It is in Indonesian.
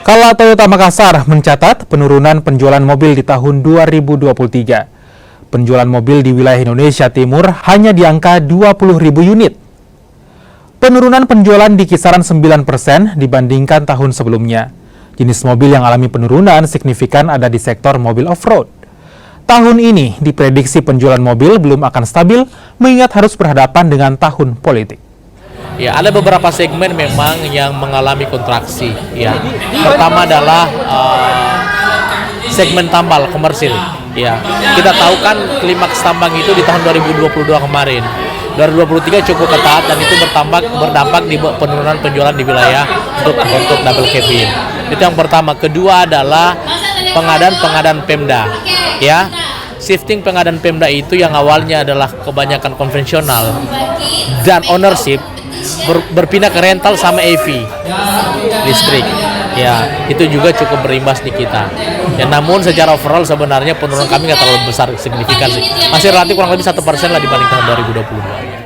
Kala Toyota Makassar mencatat penurunan penjualan mobil di tahun 2023. Penjualan mobil di wilayah Indonesia Timur hanya di angka 20.000 unit. Penurunan penjualan di kisaran 9% dibandingkan tahun sebelumnya. Jenis mobil yang alami penurunan signifikan ada di sektor mobil off-road. Tahun ini diprediksi penjualan mobil belum akan stabil mengingat harus berhadapan dengan tahun politik. Ya, ada beberapa segmen memang yang mengalami kontraksi. Ya, pertama adalah segmen tambal komersil. Ya, kita tahu kan klimaks tambang itu di tahun 2022 kemarin. 2023 cukup ketat dan itu berdampak di penurunan penjualan di wilayah untuk double cabin. Itu yang pertama. Kedua adalah pengadaan Pemda. Ya, shifting pengadaan Pemda itu yang awalnya adalah kebanyakan konvensional dan ownership berpindah ke rental sama EV listrik. Ya, itu juga cukup berimbas di kita. Ya, namun secara overall sebenarnya penurunan kami nggak terlalu besar signifikan sih. Masih relatif kurang lebih 1% lah dibanding tahun 2022.